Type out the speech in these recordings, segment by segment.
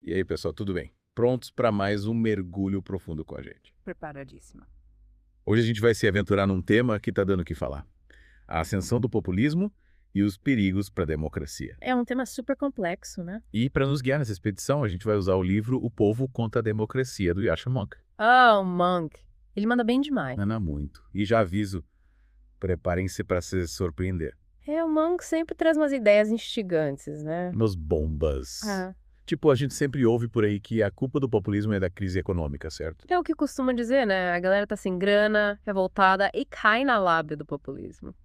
E aí, pessoal, tudo bem? Prontos para mais um mergulho profundo com a gente. Preparadíssima. Hoje a gente vai se aventurar num tema que está dando o que falar: a ascensão do populismo e os perigos para a democracia. É um tema super complexo, né? E para nos guiar nessa expedição, a gente vai usar o livro O Povo contra a Democracia, do Yasha Monk. Ah, o Monk. Ele manda bem demais. Não é muito. E já aviso, preparem-se para se surpreender. É, o Monk sempre traz umas ideias instigantes, né? Meus bombas. Ah. Tipo, a gente sempre ouve por aí que a culpa do populismo é da crise econômica, certo? É o que costuma dizer, né? A galera tá sem grana, revoltada e cai na lábia do populismo.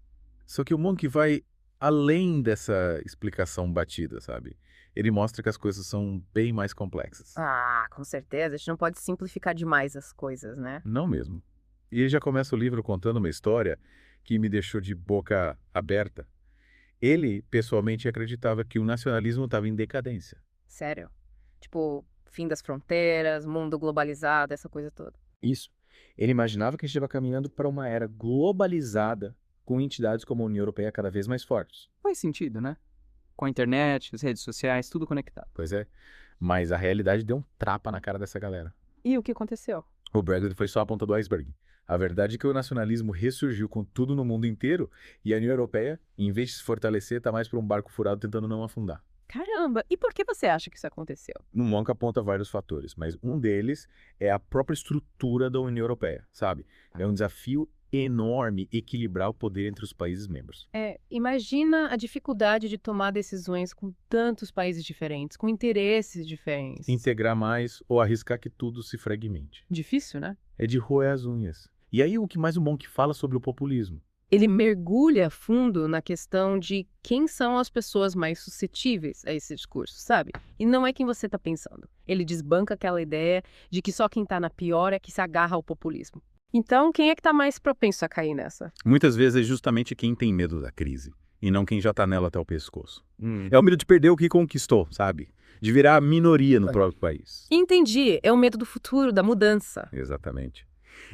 Só que o Monk vai além dessa explicação batida, sabe? Ele mostra que as coisas são bem mais complexas. Ah, com certeza. A gente não pode simplificar demais as coisas, né? Não mesmo. E ele já começa o livro contando uma história que me deixou de boca aberta. Ele, pessoalmente, acreditava que o nacionalismo estava em decadência. Sério. Tipo, fim das fronteiras, mundo globalizado, essa coisa toda. Isso. Ele imaginava que a gente estava caminhando para uma era globalizada, com entidades como a União Europeia cada vez mais fortes. Faz sentido, né? Com a internet, as redes sociais, tudo conectado. Pois é. Mas a realidade deu um tapa na cara dessa galera. E o que aconteceu? O Brexit foi só a ponta do iceberg. A verdade é que o nacionalismo ressurgiu com tudo no mundo inteiro e a União Europeia, em vez de se fortalecer, está mais para um barco furado tentando não afundar. Caramba! E por que você acha que isso aconteceu? No Monk aponta vários fatores, mas um deles é a própria estrutura da União Europeia, sabe? É um desafio enorme equilibrar o poder entre os países membros. Imagina a dificuldade de tomar decisões com tantos países diferentes, com interesses diferentes. Integrar mais ou arriscar que tudo se fragmente. Difícil, né? É de roer as unhas. E aí o que mais o Monk fala sobre o populismo? Ele mergulha fundo na questão de quem são as pessoas mais suscetíveis a esse discurso, sabe? E não é quem você está pensando. Ele desbanca aquela ideia de que só quem está na pior é que se agarra ao populismo. Então, quem é que está mais propenso a cair nessa? Muitas vezes é justamente quem tem medo da crise, e não quem já tá nela até o pescoço. É o medo de perder o que conquistou, sabe? De virar minoria no próprio país. Entendi, é o medo do futuro, da mudança. Exatamente.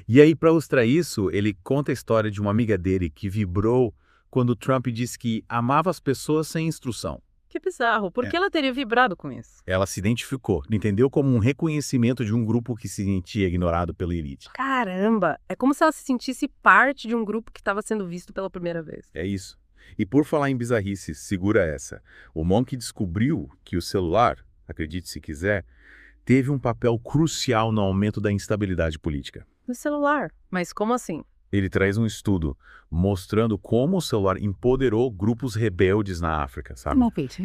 E aí, para ilustrar isso, ele conta a história de uma amiga dele que vibrou quando Trump disse que amava as pessoas sem instrução. Que bizarro, por que ela teria vibrado com isso? Ela se identificou, entendeu como um reconhecimento de um grupo que se sentia ignorado pela elite. Caramba, é como se ela se sentisse parte de um grupo que estava sendo visto pela primeira vez. É isso. E por falar em bizarrices, segura essa. O Monk descobriu que o celular, acredite se quiser, teve um papel crucial no aumento da instabilidade política. No celular? Mas como assim? Ele traz um estudo mostrando como o celular empoderou grupos rebeldes na África, sabe?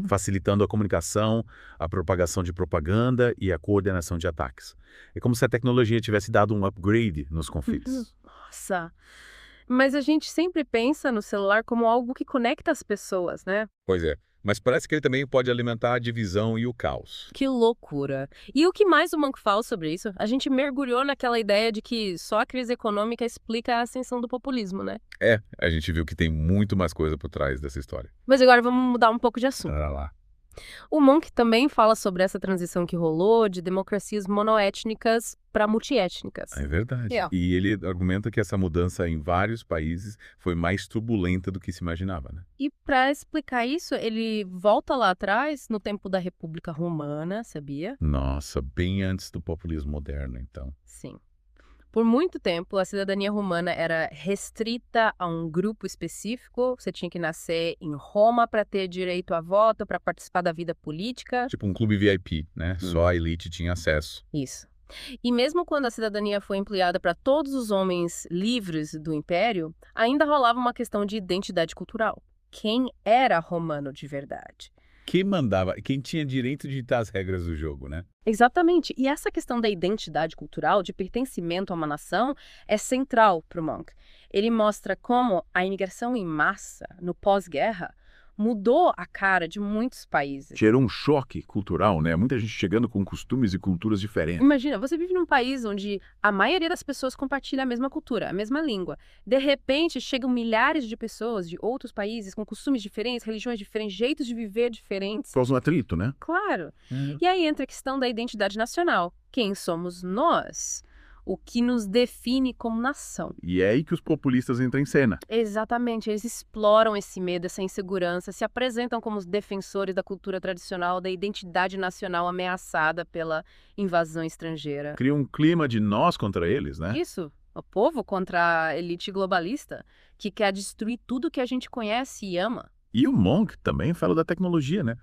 Facilitando a comunicação, a propagação de propaganda e a coordenação de ataques. É como se a tecnologia tivesse dado um upgrade nos conflitos. Nossa, mas a gente sempre pensa no celular como algo que conecta as pessoas, né? Pois é, mas parece que ele também pode alimentar a divisão e o caos. Que loucura! E o que mais o Monk fala sobre isso? A gente mergulhou naquela ideia de que só a crise econômica explica a ascensão do populismo, né? A gente viu que tem muito mais coisa por trás dessa história. Mas agora vamos mudar um pouco de assunto. Bora lá. O Monk também fala sobre essa transição que rolou de democracias monoétnicas para multiétnicas. É verdade. É. E ele argumenta que essa mudança em vários países foi mais turbulenta do que se imaginava, né? E para explicar isso, ele volta lá atrás, no tempo da República Romana, sabia? Nossa, bem antes do populismo moderno, então. Sim. Por muito tempo, a cidadania romana era restrita a um grupo específico. Você tinha que nascer em Roma para ter direito a voto, para participar da vida política. Tipo um clube VIP, né? Só a elite tinha acesso. Isso. E mesmo quando a cidadania foi ampliada para todos os homens livres do Império, ainda rolava uma questão de identidade cultural. Quem era romano de verdade? Quem mandava, quem tinha direito de ditar as regras do jogo, né? Exatamente. E essa questão da identidade cultural, de pertencimento a uma nação, é central para o Monk. Ele mostra como a imigração em massa, no pós-guerra, mudou a cara de muitos países. Gerou um choque cultural, né? Muita gente chegando com costumes e culturas diferentes. Imagina, você vive num país onde a maioria das pessoas compartilha a mesma cultura, a mesma língua. De repente, chegam milhares de pessoas de outros países com costumes diferentes, religiões diferentes, jeitos de viver diferentes. Causa um atrito, né? Claro. E aí entra a questão da identidade nacional. Quem somos nós? o que nos define como nação. E é aí que os populistas entram em cena. Exatamente, eles exploram esse medo, essa insegurança, se apresentam como os defensores da cultura tradicional, da identidade nacional ameaçada pela invasão estrangeira. Cria um clima de nós contra eles, né? Isso, o povo contra a elite globalista, que quer destruir tudo que a gente conhece e ama. E o Monk também fala da tecnologia, né?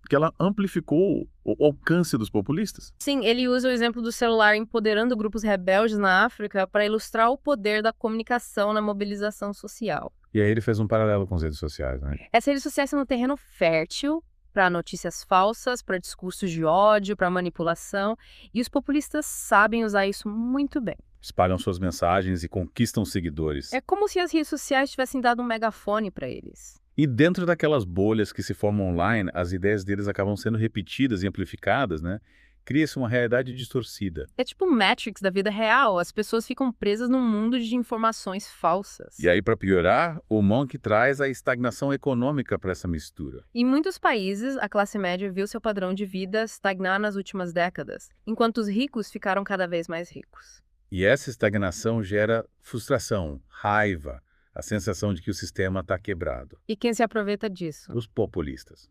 Que ela amplificou o alcance dos populistas. Sim, ele usa o exemplo do celular empoderando grupos rebeldes na África para ilustrar o poder da comunicação na mobilização social. E aí ele fez um paralelo com as redes sociais, né? Essas redes sociais são um terreno fértil para notícias falsas, para discursos de ódio, para manipulação, e os populistas sabem usar isso muito bem. Espalham suas mensagens e conquistam seguidores. É como se as redes sociais tivessem dado um megafone para eles. E dentro daquelas bolhas que se formam online, as ideias deles acabam sendo repetidas e amplificadas, né? Cria-se uma realidade distorcida. É tipo um Matrix da vida real, as pessoas ficam presas num mundo de informações falsas. E aí, para piorar, o Monk traz a estagnação econômica para essa mistura. Em muitos países, a classe média viu seu padrão de vida estagnar nas últimas décadas, enquanto os ricos ficaram cada vez mais ricos. E essa estagnação gera frustração, raiva, a sensação de que o sistema está quebrado. E quem se aproveita disso? Os populistas.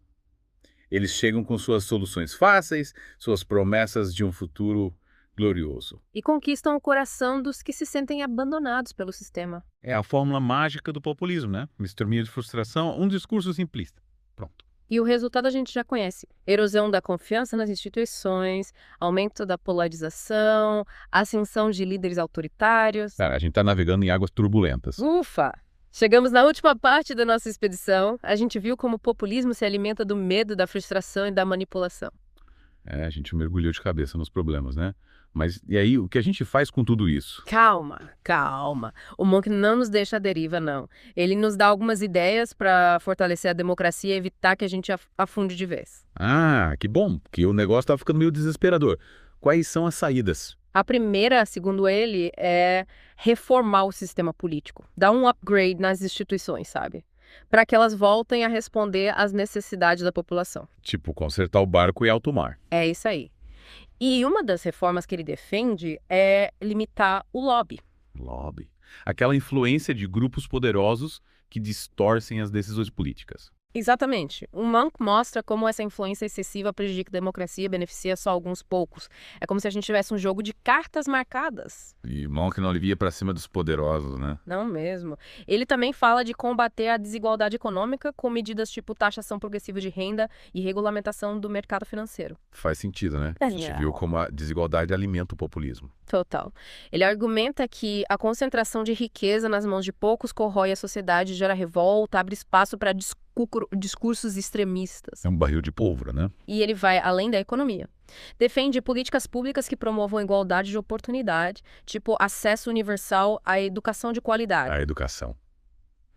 Eles chegam com suas soluções fáceis, suas promessas de um futuro glorioso. E conquistam o coração dos que se sentem abandonados pelo sistema. É a fórmula mágica do populismo, né? Misturmia de frustração, um discurso simplista. Pronto. E o resultado a gente já conhece. Erosão da confiança nas instituições, aumento da polarização, ascensão de líderes autoritários. Cara, a gente está navegando em águas turbulentas. Ufa! Chegamos na última parte da nossa expedição. A gente viu como o populismo se alimenta do medo, da frustração e da manipulação. É, a gente mergulhou de cabeça nos problemas, né? Mas e aí, o que a gente faz com tudo isso? Calma, calma. O Monk não nos deixa à deriva, não. Ele nos dá algumas ideias para fortalecer a democracia e evitar que a gente afunde de vez. Ah, que bom, porque o negócio tá ficando meio desesperador. Quais são as saídas? A primeira, segundo ele, é reformar o sistema político. Dar um upgrade nas instituições, sabe? Para que elas voltem a responder às necessidades da população. Tipo, consertar o barco e alto mar. É isso aí. E uma das reformas que ele defende é limitar o lobby. Lobby. Aquela influência de grupos poderosos que distorcem as decisões políticas. Exatamente. O Monk mostra como essa influência excessiva prejudica a democracia e beneficia só alguns poucos. É como se a gente tivesse um jogo de cartas marcadas. E Monk não alivia para cima dos poderosos, né? Não mesmo. Ele também fala de combater a desigualdade econômica com medidas tipo taxação progressiva de renda e regulamentação do mercado financeiro. Faz sentido, né? A gente viu como a desigualdade alimenta o populismo. Total. Ele argumenta que a concentração de riqueza nas mãos de poucos corrói a sociedade, gera revolta, abre espaço para discursos extremistas. É um barril de pólvora, né? E ele vai além da economia. Defende políticas públicas que promovam igualdade de oportunidade, tipo acesso universal à educação de qualidade. A educação.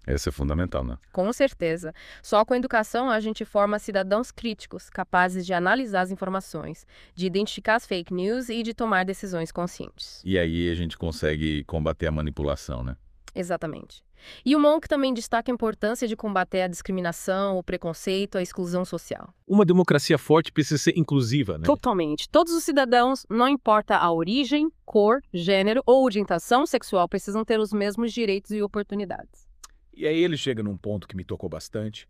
Essa é fundamental, né? Com certeza. Só com a educação a gente forma cidadãos críticos, capazes de analisar as informações, de identificar as fake news e de tomar decisões conscientes. E aí a gente consegue combater a manipulação, né? Exatamente. E o Monk também destaca a importância de combater a discriminação, o preconceito, a exclusão social. Uma democracia forte precisa ser inclusiva, né? Totalmente. Todos os cidadãos, não importa a origem, cor, gênero ou orientação sexual, precisam ter os mesmos direitos e oportunidades. E aí ele chega num ponto que me tocou bastante,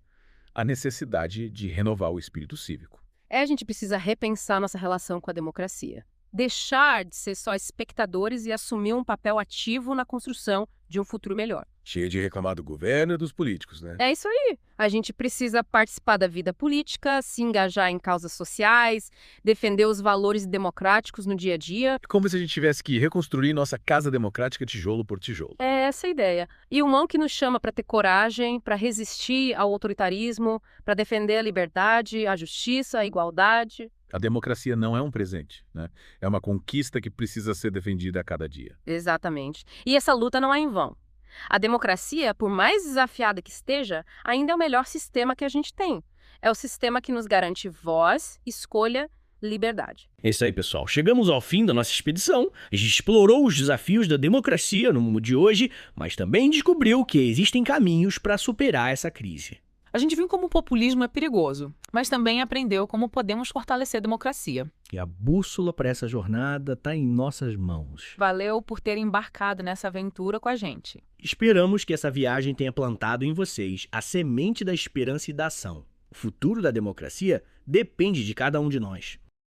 a necessidade de renovar o espírito cívico. A gente precisa repensar nossa relação com a democracia. Deixar de ser só espectadores e assumir um papel ativo na construção de um futuro melhor. Cheio de reclamar do governo e dos políticos, né? É isso aí. A gente precisa participar da vida política, se engajar em causas sociais, defender os valores democráticos no dia a dia. Como se a gente tivesse que reconstruir nossa casa democrática tijolo por tijolo. É essa a ideia. E o Monk nos chama para ter coragem, para resistir ao autoritarismo, para defender a liberdade, a justiça, a igualdade. A democracia não é um presente, né? É uma conquista que precisa ser defendida a cada dia. Exatamente. E essa luta não é em vão. A democracia, por mais desafiada que esteja, ainda é o melhor sistema que a gente tem. É o sistema que nos garante voz, escolha, liberdade. É isso aí, pessoal. Chegamos ao fim da nossa expedição. A gente explorou os desafios da democracia no mundo de hoje, mas também descobriu que existem caminhos para superar essa crise. A gente viu como o populismo é perigoso, mas também aprendeu como podemos fortalecer a democracia. E a bússola para essa jornada está em nossas mãos. Valeu por ter embarcado nessa aventura com a gente. Esperamos que essa viagem tenha plantado em vocês a semente da esperança e da ação. O futuro da democracia depende de cada um de nós.